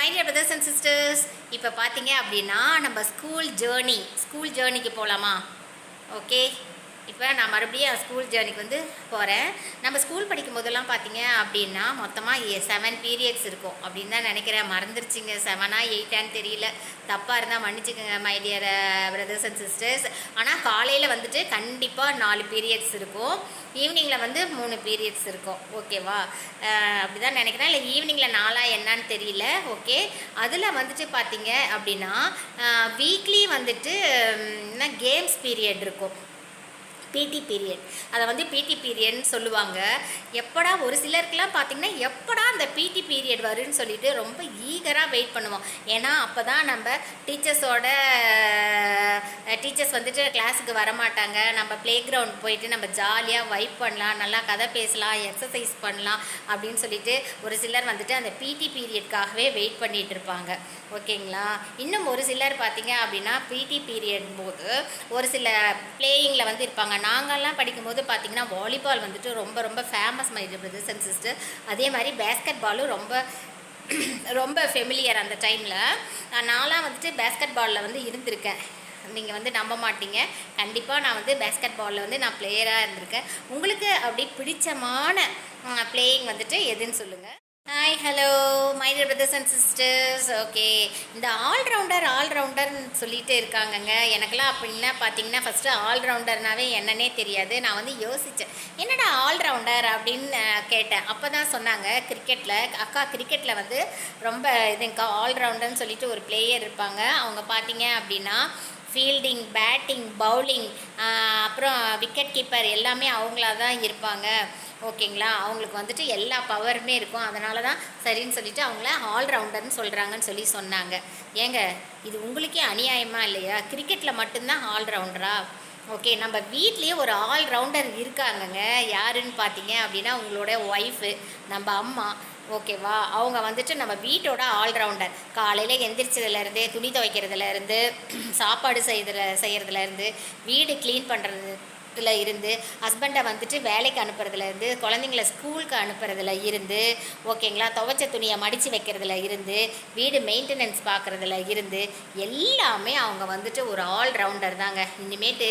My dear brothers and sisters, இப்போ பார்த்தீங்க அப்படின்னா நம்ம ஸ்கூல் ஜேர்னிக்கு போகலாமா? ஓகே, இப்போ நான் மறுபடியும் ஸ்கூல் ஜேர்னிக்கு வந்து போகிறேன். நம்ம ஸ்கூல் படிக்கும் போதெல்லாம் பார்த்தீங்க அப்படின்னா மொத்தமாக 7 பீரியட்ஸ் இருக்கும் அப்படின்னு தான் நினைக்கிறேன். மறந்துருச்சுங்க, 7ஆ 8ஆன்னு தெரியல. தப்பாக இருந்தால் மன்னிச்சுக்கோங்க my dear brothers and sisters. ஆனால் காலையில் வந்துட்டு கண்டிப்பாக 4 பீரியட்ஸ் இருக்கும், ஈவினிங்கில் வந்து 3 பீரியட்ஸ் இருக்கும். ஓகேவா? அப்படி தான் நினைக்கிறேன். இல்லை ஈவினிங்கில் 4ஆ என்னன்னு தெரியல. ஓகே, அதில் வந்துட்டு பார்த்தீங்க அப்படின்னா வீக்லி வந்துட்டு கேம்ஸ் பீரியட் இருக்கும், பிடி பீரியட். அதை வந்து பிடி பீரியட்னு சொல்லுவாங்க. எப்படா ஒரு சிலருக்குலாம் பார்த்திங்கன்னா எப்படா அந்த பிடி பீரியட் வருன்னு சொல்லிட்டு ரொம்ப ஈகராக வெயிட் பண்ணுவோம். ஏன்னா அப்போ தான் நம்ம டீச்சர்ஸ் வந்துட்டு கிளாஸுக்கு வரமாட்டாங்க. நம்ம ப்ளே கிரவுண்ட் போயிட்டு நம்ம ஜாலியாக வைப் பண்ணலாம், நல்லா கதை பேசலாம், எக்ஸசைஸ் பண்ணலாம் அப்படின்னு சொல்லிட்டு ஒரு சிலர் வந்துட்டு அந்த பிடி பீரியட்காகவே வெயிட் பண்ணிகிட்டு இருப்பாங்க. ஓகேங்களா? இன்னும் ஒரு சிலர் பார்த்திங்க அப்படின்னா பிடி பீரியட் போது ஒரு சில பிளேயிங்கில் வந்து இருப்பாங்க. நாங்கள்லாம் படிக்கும்போது பார்த்திங்கன்னா வாலிபால் வந்துட்டு ரொம்ப ரொம்ப famous my dear brothers and sister. அதே மாதிரி பேஸ்கெட் பாலும் ரொம்ப ஃபெமிலியர் அந்த டைமில். நான்லாம் வந்துட்டு பேஸ்கெட் பாலில் வந்து இருந்திருக்கேன். நீங்கள் வந்து நம்ப மாட்டீங்க, கண்டிப்பாக நான் வந்து பேஸ்கெட் பாலில் வந்து நான் பிளேயராக இருந்திருக்கேன். உங்களுக்கு அப்படி பிடிச்சமான பிளேயிங் வந்துட்டு எதுன்னு சொல்லுங்கள். Hi, hello my dear brothers and sisters. Okay, இந்த ஆல்ரவுண்டர்னு சொல்லிட்டு இருக்காங்கங்க. எனக்கெல்லாம் அப்படின்னா பார்த்தீங்கன்னா ஃபஸ்ட்டு ஆல்ரவுண்டர்னாவே என்னன்னே தெரியாது. நான் வந்து யோசித்தேன், என்னடா ஆல்ரவுண்டர் அப்படின்னு கேட்டேன். அப்போ தான் சொன்னாங்க கிரிக்கெட்டில் வந்து ரொம்ப இதுங்கக்கா ஆல்ரவுண்டர்னு சொல்லிட்டு ஒரு பிளேயர் இருப்பாங்க. அவங்க பார்த்தீங்க அப்படின்னா ஃபீல்டிங், பேட்டிங், பவுலிங், அப்புறம் விக்கெட் கீப்பர் எல்லாமே அவங்களா தான் இருப்பாங்க. ஓகேங்களா? அவங்களுக்கு வந்துட்டு எல்லா பவருமே இருக்கும். அதனால தான் சரின்னு சொல்லிட்டு அவங்கள ஆல்ரவுண்டர்னு சொல்கிறாங்கன்னு சொன்னாங்க. ஏங்க, இது உங்களுக்கே அநியாயமாக இல்லையா? கிரிக்கெட்டில் மட்டும்தான் ஆல்ரவுண்டரா? ஓகே, நம்ம வீட்லேயே ஒரு ஆல்ரவுண்டர் இருக்காங்கங்க. யாருன்னு பார்த்தீங்க அப்படின்னா உங்களோட ஒய்ஃபு, நம்ம அம்மா. ஓகேவா? அவங்க வந்துட்டு நம்ம வீட்டோட ஆல்ரவுண்டர். காலையில் எந்திரிச்சதுலேருந்து, துணி துவைக்கிறதுலேருந்து, சாப்பாடு செய்கிறதுலேருந்து, வீடு க்ளீன் பண்ணுறதுல இருந்து, ஹஸ்பண்டை வந்துட்டு வேலைக்கு அனுப்புறதுலேருந்து, குழந்தைங்கள ஸ்கூலுக்கு அனுப்புறதுல இருந்து, ஓகேங்களா, துவைச்ச துணியை மடித்து வைக்கிறதுல இருந்து, வீடு மெயின்டெனன்ஸ் பார்க்குறதுல இருந்து எல்லாமே அவங்க வந்துட்டு ஒரு ஆல்ரவுண்டர் தாங்க. இனிமேட்டு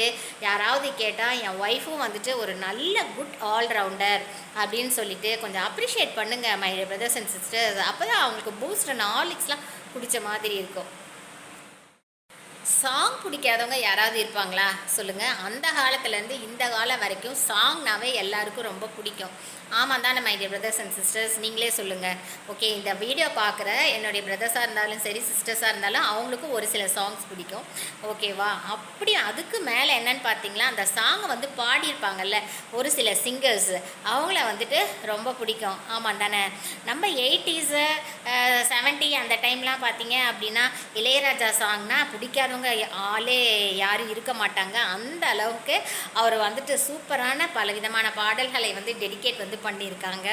யாராவது கேட்டால் என் ஒய்ஃபும் வந்துட்டு ஒரு நல்ல குட் ஆல்ரவுண்டர் அப்படின்னு சொல்லிட்டு கொஞ்சம் அப்ரிஷியேட் பண்ணுங்கள் மை பிரதர்ஸ் அண்ட் சிஸ்டர்ஸ். அப்போ தான் அவங்களுக்கு பூஸ்ட் அண்ட் ஹார்லிக்ஸ்லாம் பிடிச்ச மாதிரி இருக்கும். சாங் பிடிக்காதவங்க யாராவது இருப்பாங்களா சொல்லுங்கள்? அந்த காலத்துலேருந்து இந்த காலம் வரைக்கும் சாங்னாவே எல்லாருக்கும் ரொம்ப பிடிக்கும். ஆமாம் தானே my dear brothers and sisters? நீங்களே சொல்லுங்கள். ஓகே, இந்த வீடியோ பார்க்குற என்னுடைய பிரதர்ஸாக இருந்தாலும் சரி, சிஸ்டர்ஸாக இருந்தாலும் அவங்களுக்கும் ஒரு சில சாங்ஸ் பிடிக்கும். ஓகேவா? அப்படி அதுக்கு மேலே என்னன்னு பார்த்தீங்களா, அந்த சாங்கை வந்து பாடியிருப்பாங்கல்ல ஒரு சில சிங்கர்ஸ், அவங்கள வந்துட்டு ரொம்ப பிடிக்கும். ஆமாம் தானே? நம்ம 80s 70 அந்த டைம்லாம் பார்த்தீங்க அப்படின்னா இளையராஜா சாங்னா பிடிக்காதவங்க ஆளே யாரும் இருக்க மாட்டாங்க. அந்த அளவுக்கு அவர் வந்துட்டு சூப்பரான பலவிதமான பாடல்களை வந்து டெடிகேட் வந்து பண்ணியிருக்காங்க.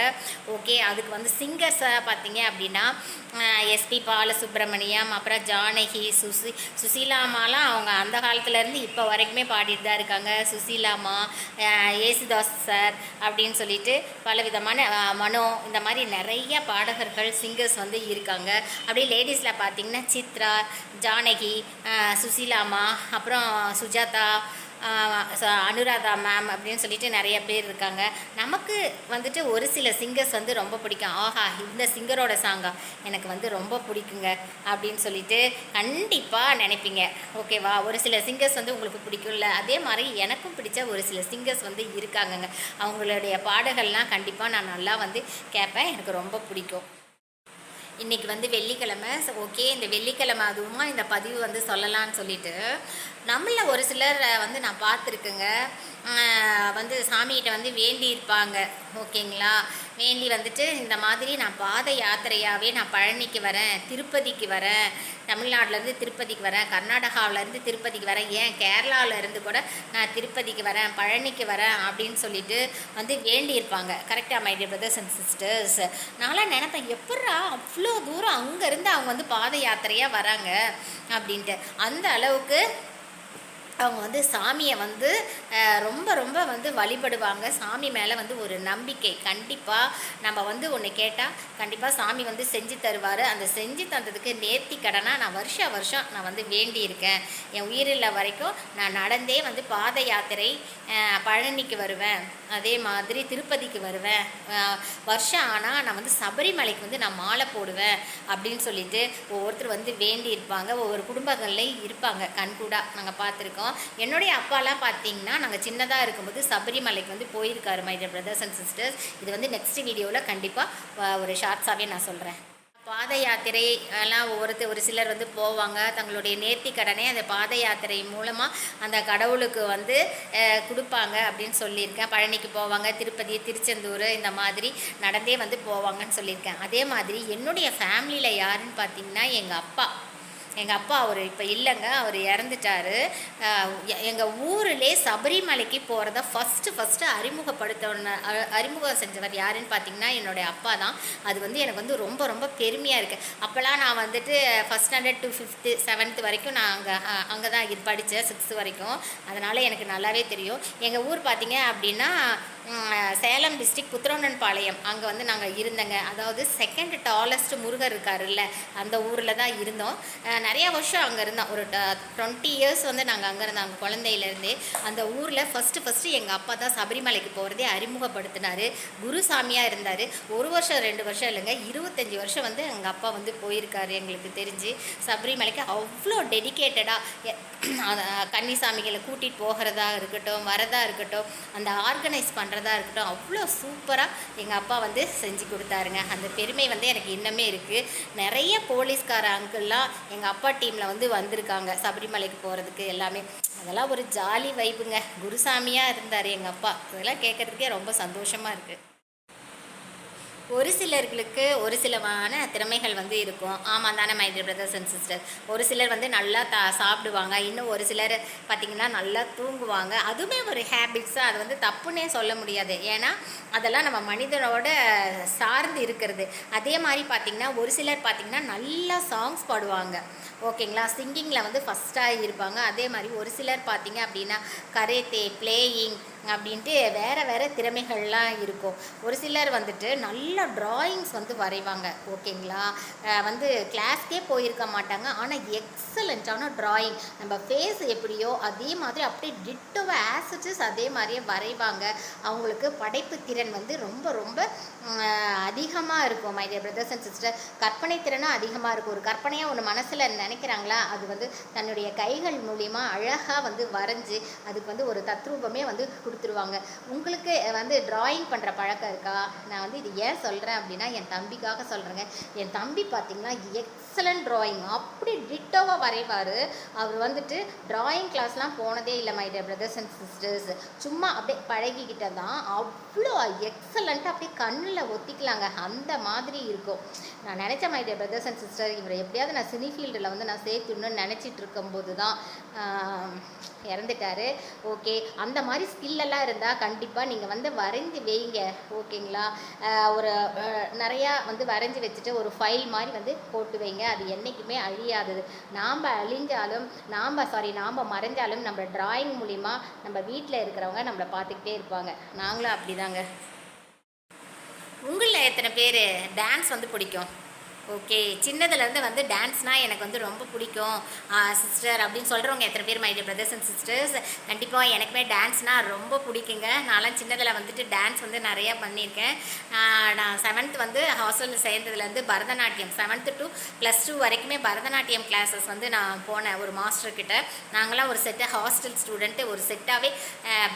ஓகே, அதுக்கு வந்து சிங்கர்ஸை பார்த்தீங்க அப்படின்னா எஸ்பி பாலசுப்ரமணியம், அப்புறம் ஜானகி, சுசீலாமாலாம் அவங்க அந்த காலத்துலேருந்து இப்போ வரைக்குமே பாடிட்டு தான் இருக்காங்க. சுசீலாமா, ஏசுதாஸ் சார் அப்படின்னு சொல்லிட்டு பலவிதமான மனோ, இந்த மாதிரி நிறைய பாடகர்கள் சிங்கர்ஸ் வந்து இருக்காங்க. அப்படியே லேடிஸில் பார்த்திங்கன்னா சித்ரா, ஜானகி, சுசீலாமா, அப்புறம் சுஜாதா, அனுராதா மேம் அப்படின்னு சொல்லிட்டு நிறைய பேர் இருக்காங்க. நமக்கு வந்துட்டு ஒரு சில சிங்கர்ஸ் வந்து ரொம்ப பிடிக்கும். ஆஹா, இந்த சிங்கரோட சாங்கா எனக்கு வந்து ரொம்ப பிடிக்குங்க அப்படின்னு சொல்லிட்டு கண்டிப்பாக நினைப்பீங்க. ஓகேவா? ஒரு சில சிங்கர்ஸ் வந்து உங்களுக்கு பிடிக்கும்ல, அதே மாதிரி எனக்கும் பிடிச்ச ஒரு சில சிங்கர்ஸ் வந்து இருக்காங்கங்க. அவங்களுடைய பாடல்கள்லாம் கண்டிப்பாக நான் நல்லா வந்து கேட்பேன், எனக்கு ரொம்ப பிடிக்கும். இன்றைக்கி வந்து வெள்ளிக்கிழமை. ஓகே, இந்த வெள்ளிக்கிழமை அதுவுமா இந்த பதிவு வந்து சொல்லலான்னு சொல்லிட்டு நம்மள ஒரு சிலர் வந்து நான் பார்த்துருக்குங்க, வந்து சாமிகிட்ட வந்து வேண்டி இருப்பாங்க. ஓகேங்களா? வேண்டி வந்துட்டு இந்த மாதிரி நான் பாத யாத்திரையாகவே நான் பழனிக்கு வரேன், திருப்பதிக்கு வரேன், தமிழ்நாட்டிலேருந்து திருப்பதிக்கு வரேன், கர்நாடகாவிலேருந்து திருப்பதிக்கு வரேன், ஏன் கேரளாவிலேருந்து கூட நான் திருப்பதிக்கு வரேன், பழனிக்கு வரேன் அப்படின்னு சொல்லிட்டு வந்து வேண்டி இருப்பாங்க. கரெக்டாக my dear brothers and sisters? நான்லாம் நினைப்பேன், எப்பட்றா அவ்வளோ தூரம் அங்கேருந்து அவங்க வந்து பாத யாத்திரையாக வராங்க அப்படின்ட்டு. அந்த அளவுக்கு அவங்க வந்து சாமியை வந்து ரொம்ப ரொம்ப வந்து வழிபடுவாங்க. சாமி மேலே வந்து ஒரு நம்பிக்கை. கண்டிப்பாக நம்ம வந்து ஒன்று கேட்டால் கண்டிப்பாக சாமி வந்து செஞ்சு தருவார். அந்த செஞ்சு தந்ததுக்கு நேர்த்தி கடனாக நான் வருஷம் நான் வந்து வேண்டியிருக்கேன். என் உயிரில்ல வரைக்கும் நான் நடந்தே வந்து பாத யாத்திரை பழனிக்கு வருவேன், அதே மாதிரி திருப்பதிக்கு வருவேன், வருஷம் ஆனால் நான் வந்து சபரிமலைக்கு வந்து நான் மாலை போடுவேன் அப்படின்னு சொல்லிட்டு ஒவ்வொருத்தர் வந்து வேண்டி இருப்பாங்க. ஒவ்வொரு குடும்பங்கள்லையும் இருப்பாங்க. கண்கூடாக நாங்கள் பார்த்துருக்கோம். என்னுடைய அப்பாலாம் பார்த்தீங்கன்னா நாங்கள் சின்னதாக இருக்கும்போது சபரிமலைக்கு வந்து போயிருக்காரு my dear brothers and sisters. இது வந்து நெக்ஸ்ட் வீடியோவில் கண்டிப்பாக ஒரு ஷார்ட்ஸாகவே நான் சொல்கிறேன். பாத யாத்திரை எல்லாம் ஒரு சிலர் வந்து போவாங்க. தங்களுடைய நேர்த்தி கடனை அந்த பாத யாத்திரை மூலமாக அந்த கடவுளுக்கு வந்து கொடுப்பாங்க அப்படின்னு சொல்லியிருக்கேன். பழனிக்கு போவாங்க, திருப்பதி, திருச்செந்தூர் இந்த மாதிரி நடந்தே வந்து போவாங்கன்னு சொல்லியிருக்கேன். அதே மாதிரி என்னுடைய ஃபேமிலியில் யாருன்னு பார்த்தீங்கன்னா எங்கள் அப்பா அவர் இப்போ இல்லைங்க, அவர் இறந்துட்டார். எங்கள் ஊரிலே சபரிமலைக்கு போகிறத ஃபஸ்ட்டு அறிமுகம் செஞ்சவர் யாருன்னு பார்த்தீங்கன்னா என்னுடைய அப்பா தான். அது வந்து எனக்கு வந்து ரொம்ப ரொம்ப பெருமையாக இருக்குது. அப்போல்லாம் நான் வந்துட்டு first standard to 5th 7th வரைக்கும் நான் அங்கே தான் இது படித்தேன், 6th வரைக்கும். அதனால் எனக்கு நல்லாவே தெரியும். எங்கள் ஊர் பார்த்திங்க அப்படின்னா சேலம் டிஸ்ட்ரிக்ட் புத்திரவனன்பாளையம், அங்கே வந்து நாங்கள் இருந்தோங்க. அதாவது செகண்ட் டாலஸ்ட் முருகர் இருக்காருல்ல, அந்த ஊரில் தான் இருந்தோம். நிறையா வருஷம் அங்கே இருந்தோம். ஒரு 20 years வந்து நாங்கள் அங்கே இருந்தோம். அங்கே குழந்தையிலேருந்தே அந்த ஊரில் ஃபஸ்ட்டு எங்கள் அப்பா தான் சபரிமலைக்கு போகிறதே அறிமுகப்படுத்தினார். குருசாமியாக இருந்தார். 1 வருஷம் 2 வருஷம் இல்லைங்க, 25 வருஷம் வந்து எங்கள் அப்பா வந்து போயிருக்காரு. எங்களுக்கு தெரிஞ்சு சபரிமலைக்கு அவ்வளோ டெடிக்கேட்டடாக கன்னிசாமிகளை கூட்டிகிட்டு போகிறதா இருக்கட்டும், வரதா இருக்கட்டும், அந்த ஆர்கனைஸ் பண்ணுறதா இருக்கட்டும், அவ்வளோ சூப்பராக எங்கள் அப்பா வந்து செஞ்சு கொடுத்தாருங்க. அந்த பெருமை வந்து எனக்கு இன்னமே இருக்குது. நிறைய போலீஸ்கார அங்கிள்லாம் எங்கள் அப்பா டீமில் வந்து வந்திருக்காங்க சபரிமலைக்கு போகிறதுக்கு எல்லாமே. அதெல்லாம் ஒரு ஜாலி வைப்புங்க. குருசாமியாக இருந்தார் எங்கள் அப்பா. அதெல்லாம் கேட்குறதுக்கே ரொம்ப சந்தோஷமாக இருக்குது. ஒரு சிலர்களுக்கு ஒரு சிலமான திறமைகள் வந்து இருக்கும். ஆமாம் தானே my dear brothers and sister. ஒரு சிலர் வந்து நல்லா சாப்பிடுவாங்க, இன்னும் ஒரு சிலர் பார்த்திங்கன்னா நல்லா தூங்குவாங்க. அதுவுமே ஒரு ஹேபிட்ஸாக, அது வந்து தப்புன்னே சொல்ல முடியாது. ஏன்னா அதெல்லாம் நம்ம மனிதனோட சார்ந்து இருக்கிறது. அதே மாதிரி பார்த்திங்கன்னா ஒரு சிலர் பார்த்திங்கன்னா நல்லா சாங்ஸ் பாடுவாங்க, ஓகேங்களா, சிங்கிங்கில் வந்து ஃபஸ்ட்டாக இருப்பாங்க. அதே மாதிரி ஒரு சிலர் பார்த்திங்க அப்படின்னா கரேத்தே, பிளேயிங் அப்படின்ட்டு வேறு திறமைகள்லாம் இருக்கும். ஒரு சிலர் வந்துட்டு நல்ல ட்ராயிங்ஸ் வந்து வரைவாங்க, ஓகேங்களா. வந்து கிளாஸ்க்கே போயிருக்க மாட்டாங்க, ஆனால் எக்ஸலண்ட்டான ட்ராயிங். நம்ம ஃபேஸ் எப்படியோ அதே மாதிரி அப்படியே டிட்டோவை ஆசிட்ஸ் அதே மாதிரியே வரைவாங்க. அவங்களுக்கு படைப்பு திறன் வந்து ரொம்ப ரொம்ப அதிகமாக இருக்கும் my dear brothers and sister. கற்பனை திறனும் அதிகமாக இருக்கும். ஒரு கற்பனையாக ஒன்று மனசில் நினைக்கிறாங்களா, அது வந்து தன்னுடைய கைகள் மூலிமா அழகாக வந்து வரைஞ்சி அதுக்கு வந்து ஒரு தத்ரூபமே வந்து கொடுத்துருவாங்க. உங்களுக்கு வந்து ட்ராயிங் பண்ணுற பழக்கம் இருக்கா? நான் வந்து இது ஏன் சொல்கிறேன் அப்படின்னா என் தம்பிக்காக சொல்கிறேங்க. என் தம்பி பார்த்திங்கன்னா எக்ஸலண்ட் ட்ராயிங், அப்படி டிட்டோவாக வரைவார். அவர் வந்துட்டு ட்ராயிங் கிளாஸ்லாம் போனதே இல்லை my dear brothers and sisters. சும்மா அப்படியே பழகிக்கிட்ட தான் அவ்வளோ எக்ஸலண்ட்டாக அப்படியே கண்ணில் ஒத்திக்கலாங்க, அந்த மாதிரி இருக்கும். நான் நினச்சேன் my dear brothers and sister, இவரை எப்படியாவது நான் சினி ஃபீல்டில் வந்து நான் சேர்த்துடணும்னு நினச்சிட்டு இருக்கும்போது தான் இறந்துட்டார். ஓகே, அந்த மாதிரி ஸ்கில்லெல்லாம் இருந்தால் கண்டிப்பாக நீங்கள் வந்து வரைஞ்சி வைங்க, ஓகேங்களா. ஒரு நிறையா வந்து வரைஞ்சி வச்சுட்டு ஒரு ஃபைல் மாதிரி வந்து போட்டு வைங்க. அது என்றைக்குமே அழியாதது. நாம் அழிஞ்சாலும் நாம் மறைஞ்சாலும் நம்ம ட்ராயிங் மூலிமா நம்ம வீட்டில் இருக்கிறவங்க நம்மளை பார்த்துக்கிட்டே இருப்பாங்க. நாங்களும் அப்படி தாங்க. உங்களில் எத்தனை பேர் டான்ஸ் வந்து பிடிக்கும்? ஓகே, சின்னதுலேருந்து வந்து டான்ஸ்னால் எனக்கு வந்து ரொம்ப பிடிக்கும் சிஸ்டர் அப்படின்னு சொல்கிறவங்க எத்தனை பேர் my dear brothers and sisters? கண்டிப்பாக எனக்குமே டான்ஸ்னால் ரொம்ப பிடிக்குங்க. நான்லாம் சின்னதில் வந்துட்டு டான்ஸ் வந்து நிறையா பண்ணியிருக்கேன். நான் 7th வந்து ஹாஸ்டலில் சேர்ந்ததுலேருந்து பரதநாட்டியம் 7th to +2 வரைக்குமே பரதநாட்டியம் கிளாஸஸ் வந்து நான் போனேன் ஒரு மாஸ்டர்கிட்ட. நாங்களாம் ஒரு செட்டு ஹாஸ்டல் ஸ்டூடெண்ட்டு ஒரு செட்டாகவே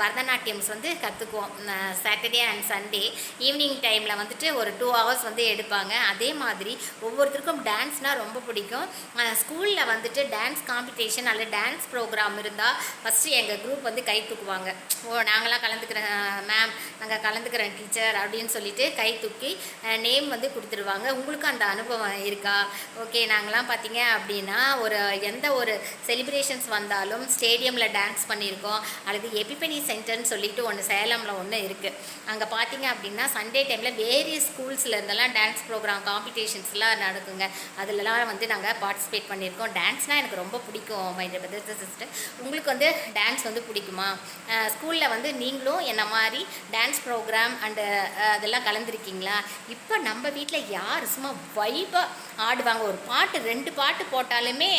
பரதநாட்டியம்ஸ் வந்து கற்றுக்குவோம். சாட்டர்டே அண்ட் சண்டே ஈவினிங் டைமில் வந்துட்டு ஒரு 2 hours வந்து எடுப்பாங்க. அதே மாதிரி ஒவ்வொருத்தருக்கும் டான்ஸ்னால் ரொம்ப பிடிக்கும். ஸ்கூலில் வந்துட்டு டான்ஸ் காம்படிஷன் அல்லது டான்ஸ் ப்ரோக்ராம் இருந்தால் ஃபஸ்ட்டு எங்கள் குரூப் வந்து கை தூக்குவாங்க. நாங்களாம் கலந்துக்கிறேன் மேம், நாங்கள் கலந்துக்கிறேன் டீச்சர் அப்படின்னு சொல்லிட்டு கை தூக்கி நேம் வந்து கொடுத்துருவாங்க. உங்களுக்கு அந்த அனுபவம் இருக்கா? ஓகே, நாங்களாம் பார்த்தீங்க அப்படின்னா எந்த ஒரு செலிப்ரேஷன்ஸ் வந்தாலும் ஸ்டேடியமில் டான்ஸ் பண்ணியிருக்கோம். அல்லது எபிபனி சென்டர்னு சொல்லிட்டு ஒன்று சேலமில் ஒன்று இருக்குது. அங்கே பார்த்தீங்க அப்படின்னா சண்டே டைமில் வேரியஸ் ஸ்கூல்ஸில் இருந்தெல்லாம் டான்ஸ் ப்ரோக்ராம் காம்படிஷன்ஸ்லாம் ஃபங்க்ஷன்லாம் நடக்குங்க. அதிலலாம் வந்து நாங்கள் பார்ட்டிசிபேட் பண்ணியிருக்கோம். டான்ஸ்னால் எனக்கு ரொம்ப பிடிக்கும் மை டியர் பிரதர்ஸ் சிஸ்டர். உங்களுக்கு வந்து டான்ஸ் வந்து பிடிக்குமா? ஸ்கூலில் வந்து நீங்களும் என்ன மாதிரி டான்ஸ் ப்ரோக்ராம் அண்டு அதெல்லாம் கலந்துருக்கீங்களா? இப்போ நம்ம வீட்டில் யார் சும்மா வைபாக ஆடுவாங்க. ஒரு பாட்டு 2 பாட்டு போட்டாலுமே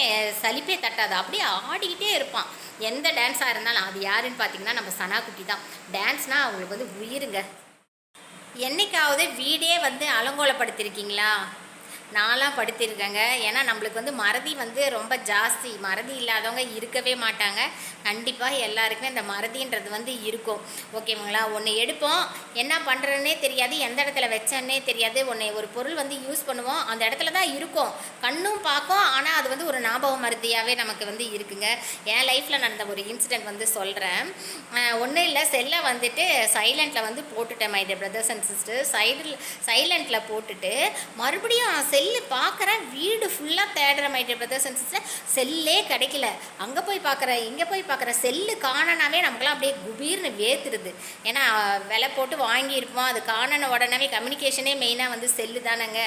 சலிப்பே தட்டாது, அப்படியே ஆடிக்கிட்டே இருப்பான். எந்த டான்ஸாக இருந்தாலும். அது யாருன்னு பார்த்தீங்கன்னா நம்ம சனா குட்டி தான். டான்ஸ்னால் அவங்களுக்கு வந்து உயிருங்க. என்னைக்காவது வீடே வந்து அலங்கோலப்படுத்தியிருக்கீங்களா? நான்லாம் படுத்திருக்கேங்க. ஏன்னா நம்மளுக்கு வந்து மறதி வந்து ரொம்ப ஜாஸ்தி. மறதி இல்லாதவங்க இருக்கவே மாட்டாங்க. கண்டிப்பாக எல்லாருக்குமே இந்த மறதின்றது வந்து இருக்கும். ஓகேங்களா? ஒன்று எடுப்போம், என்ன பண்ணுறதுனே தெரியாது, எந்த இடத்துல வச்சேன்னே தெரியாது. ஒரு பொருள் வந்து யூஸ் பண்ணுவோம், அந்த இடத்துல தான் இருக்கும், கண்ணும் பார்க்கும், ஆனால் அது வந்து ஒரு ஞாபக மறதியாகவே நமக்கு வந்து இருக்குங்க. என் லைஃப்பில் நடந்த ஒரு இன்சிடெண்ட் வந்து சொல்கிறேன். ஒன்றும் இல்லை, செல்லை வந்துட்டு சைலண்டில் வந்து போட்டுட்டேன் my dear brothers and sister. சைலண்டில் போட்டுட்டு மறுபடியும் செல்லு பார்க்குறேன், வீடு ஃபுல்லாக தேடுற my dear brothers and sister. செல்லே கிடைக்கல. அங்கே போய் பார்க்குறேன், இங்கே போய் பார்க்குறேன், செல்லு காணனாவே நமக்குலாம் அப்படியே குபீர்னு வேத்துடுது. ஏன்னா விலை போட்டு வாங்கியிருப்போம், அது காணன உடனே கம்யூனிகேஷனே மெயினாக வந்து செல்லு தானேங்க.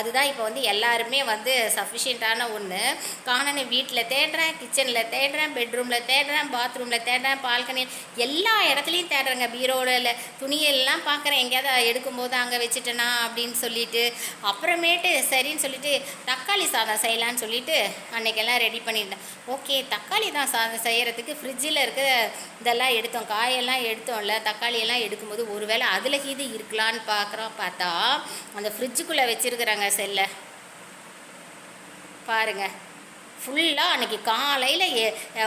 அதுதான் இப்போ வந்து எல்லாருமே வந்து சஃபிஷியண்ட்டான ஒன்று. காணன வீட்டில் தேடுறேன், கிச்சனில் தேடுறேன், பெட்ரூமில் தேடுறேன், பாத்ரூமில் தேடுறேன், பால்கனி, எல்லா இடத்துலையும் தேடுறேங்க. பீரோவில் துணியெல்லாம் பார்க்குறேன், எங்கேயாவது எடுக்கும்போது அங்கே வச்சுட்டேனா அப்படின்னு சொல்லிட்டு. அப்புறமேட்டு சரின்னு சொல்லிட்டு தக்காளி சாதம் செய்யலான்னு சொல்லிட்டு அன்றைக்கெல்லாம் ரெடி பண்ணியிருந்தேன். ஓகே, தக்காளி தான் சாதம் செய்கிறதுக்கு ஃப்ரிட்ஜில் இருக்க இதெல்லாம் எடுத்தோம், காயெல்லாம் எடுத்தோம்ல, தக்காளியெல்லாம் எடுக்கும்போது ஒரு வேளை அதில் இது இருக்கலான்னு பார்த்தா அந்த ஃப்ரிட்ஜுக்குள்ளே வச்சுருக்குறாங்க செல்லை பாருங்கள். ஃபுல்லாக அன்றைக்கி காலையில்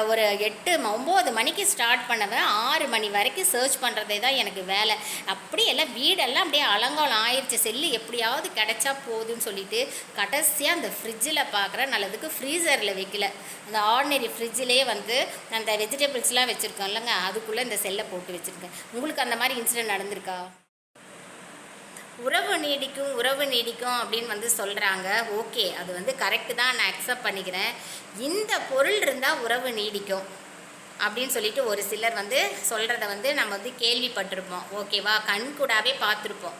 ஒரு 8-9 மணிக்கு ஸ்டார்ட் பண்ணவன் 6 மணி வரைக்கும் சர்ச் பண்ணுறதே தான் எனக்கு வேலை. அப்படியே எல்லாம் வீடெல்லாம் அப்படியே அலங்கோலம் ஆயிடுச்சு. செல்லு எப்படியாவது கிடச்சா போதுன்னு சொல்லிட்டு கடைசியாக அந்த ஃப்ரிட்ஜில் பார்க்குறேன். நல்லதுக்கு ஃப்ரீசரில் வைக்கல, அந்த ஆர்டினரி ஃப்ரிட்ஜிலே வந்து அந்த வெஜிடபிள்ஸ்லாம் வச்சுருக்கோம் இல்லைங்க, அதுக்குள்ளே இந்த செல்லை போட்டு வச்சுருக்கேன். உங்களுக்கு அந்த மாதிரி இன்சிடென்ட் நடந்திருக்கா? உறவு நீடிக்கும் அப்படின்னு வந்து சொல்கிறாங்க. ஓகே, அது வந்து கரெக்டு தான், நான் அக்செப்ட் பண்ணிக்கிறேன். இந்த பொருள் இருந்தால் உறவு நீடிக்கும் அப்படின்னு சொல்லிட்டு ஒரு சிலர் வந்து சொல்கிறத வந்து நம்ம வந்து கேள்விப்பட்டிருப்போம். ஓகேவா? கண் கூடாவே பார்த்துருப்போம்.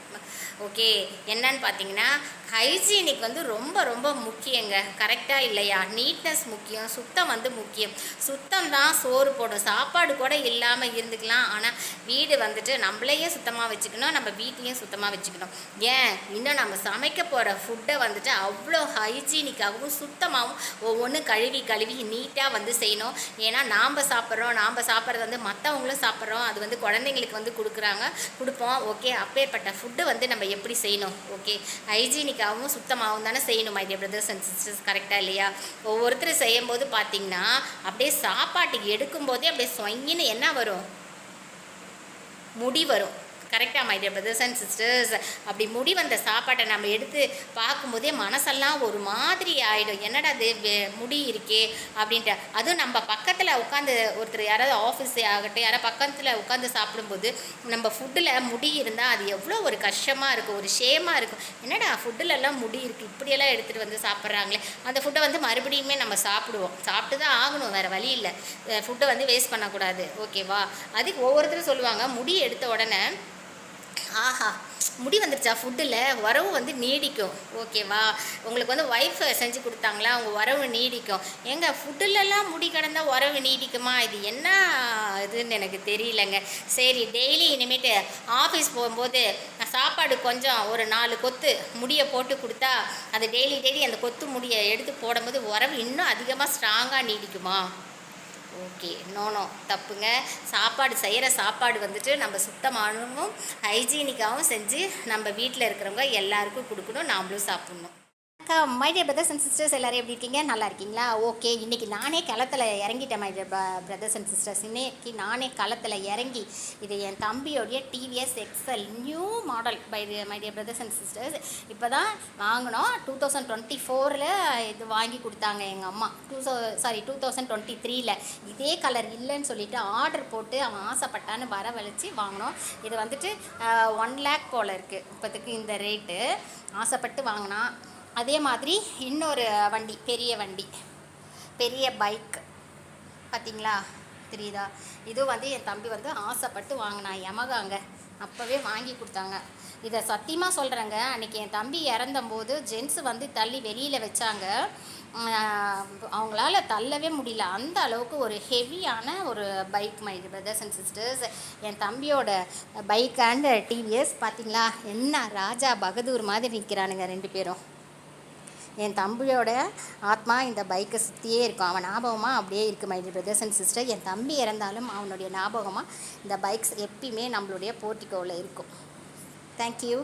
ஓகே, என்னன்னு பார்த்தீங்கன்னா ஹைஜீனிக் வந்து ரொம்ப ரொம்ப முக்கியங்க. கரெக்டாக இல்லையா? நீட்னஸ் முக்கியம், சுத்தம் வந்து முக்கியம். சுத்தம் தான் சோறு போடும். சாப்பாடு கூட இல்லாமல் இருந்துக்கலாம், ஆனால் வீடு வந்துட்டு நம்மளையே சுத்தமாக வச்சுக்கணும், நம்ம வீட்டையும் சுத்தமாக வச்சுக்கணும். ஏன், இன்னும் நம்ம சமைக்க போகிற ஃபுட்டை வந்துட்டு அவ்வளோ ஹைஜீனிக்காகவும் சுத்தமாகவும் ஒவ்வொன்றும் கழுவி நீட்டாக வந்து செய்யணும். ஏன்னா நாம் சாப்பிட்றது வந்து மற்றவங்களும் சாப்பிட்றோம், அது வந்து குழந்தைங்களுக்கு வந்து கொடுப்போம். ஓகே, அப்பேற்பட்ட ஃபுட்டு வந்து நம்ம எப்படி செய்யணும்? ஓகே, ஹைஜீனிக்காகவும் சுத்தமாகவும் தானே செய்யணும் my dear brothers and sisters. கரெக்டாக இல்லையா? ஒவ்வொருத்தர் செய்யும்போது பார்த்தீங்கன்னா அப்படியே சாப்பாட்டுக்கு எடுக்கும்போதே அப்படியே சொங்கின்னு என்ன வரும்? முடி வரும். கரெக்டாக my dear brothers and sisters. அப்படி முடி வந்த சாப்பாட்டை நம்ம எடுத்து பார்க்கும்போதே மனசெல்லாம் ஒரு மாதிரி ஆகிடும். என்னடா அது முடி இருக்கே அப்படின்ட்டு. அதுவும் நம்ம பக்கத்தில் உட்காந்து ஒருத்தர் யாராவது ஆஃபீஸ் ஆகட்டும், யாராவது பக்கத்தில் உட்காந்து சாப்பிடும்போது நம்ம ஃபுட்டில் முடி இருந்தால் அது எவ்வளோ ஒரு கஷ்டமாக இருக்கும், ஒரு ஷேமாக இருக்கும். என்னடா ஃபுட்டுலெல்லாம் முடி இருக்குது, இப்படியெல்லாம் எடுத்துகிட்டு வந்து சாப்பிட்றாங்களே. அந்த ஃபுட்டை வந்து மறுபடியுமே நம்ம சாப்பிட்டு தான் ஆகணும், வேறு வழி இல்லை. ஃபுட்டை வந்து வேஸ்ட் பண்ணக்கூடாது. ஓகேவா? அதுக்கு ஒவ்வொருத்தரும் சொல்லுவாங்க, முடி எடுத்த உடனே ஆஹா முடி வந்துருச்சா, ஃபுட்டில் உறவு வந்து நீடிக்கும். ஓகேவா? உங்களுக்கு வந்து ஒய்ஃப் செஞ்சு கொடுத்தாங்களா, அவங்க உறவு நீடிக்கும். எங்க ஃபுட்டுலலாம் முடி கிடந்தால் உறவு நீடிக்குமா? இது என்ன இதுன்னு எனக்கு தெரியலங்க. சரி, டெய்லி இனிமேட்டு ஆஃபீஸ் போகும்போது சாப்பாடு கொஞ்சம் ஒரு 4 கொத்து முடியை போட்டு கொடுத்தா அது டெய்லி அந்த கொத்து முடியை எடுத்து போடும்போது உறவு இன்னும் அதிகமாக ஸ்ட்ராங்காக நீடிக்குமா? ஓகே, நோ தப்புங்க. செய்கிற சாப்பாடு வந்துட்டு நம்ம சுத்தமானவும் ஹைஜீனிக்காகவும் செஞ்சு நம்ம வீட்டில் இருக்கிறவங்க எல்லாருக்கும் கொடுக்கணும், நாமளும் சாப்பிட்ணும். My dear brothers and sisters, எல்லோரும் எப்படி இருக்கீங்க? நல்லா இருக்கீங்களா? ஓகே, இன்றைக்கி நானே களத்தில் இறங்கிட்டேன் my dear brothers and sisters. இன்றைக்கி நானே களத்தில் இறங்கி இது என் தம்பியோடைய TVS XL new model my dear brothers and sisters. இப்போ தான் வாங்கினோம். 2024 இது வாங்கி கொடுத்தாங்க எங்கள் அம்மா. 2023 இதே கலர் இல்லைன்னு சொல்லிட்டு ஆர்டர் போட்டு அவன் ஆசைப்பட்டான்னு வரவழைச்சி வாங்கினோம். இது வந்துட்டு 1 lakh போல் இருக்குது இப்போதுக்கு இந்த ரேட்டு. ஆசைப்பட்டு வாங்கினான். அதே மாதிரி இன்னொரு வண்டி, பெரிய பைக் பார்த்தீங்களா, தெரியுதா? இது வந்து என் தம்பி வந்து ஆசைப்பட்டு வாங்கினான். யமகாங்க அப்போவே வாங்கி கொடுத்தாங்க. இதை சத்தியமாக சொல்கிறேங்க, அன்றைக்கி என் தம்பி இறந்தம்போது ஜென்ஸு வந்து தள்ளி வெளியில் வச்சாங்க. அவங்களால தள்ளவே முடியல. அந்த அளவுக்கு ஒரு ஹெவியான ஒரு bike. My brothers and sisters, என் தம்பியோட பைக் அண்ட் டிவிஎஸ் பார்த்தீங்களா, என்ன ராஜா பகதூர் மாதிரி நிற்கிறானுங்க 2 பேரும். என் தம்பியோட ஆத்மா இந்த பைக்கை சுற்றியே இருக்கும். அவன் ஞாபகமாக அப்படியே இருக்குது. மை பிரதர்ஸ் அண்ட் சிஸ்டர், என் தம்பி இறந்தாலும் அவனுடைய ஞாபகமாக இந்த பைக்ஸ் எப்பயுமே நம்மளுடைய போர்ட்டிகோவில் இருக்கும். தேங்க்யூ.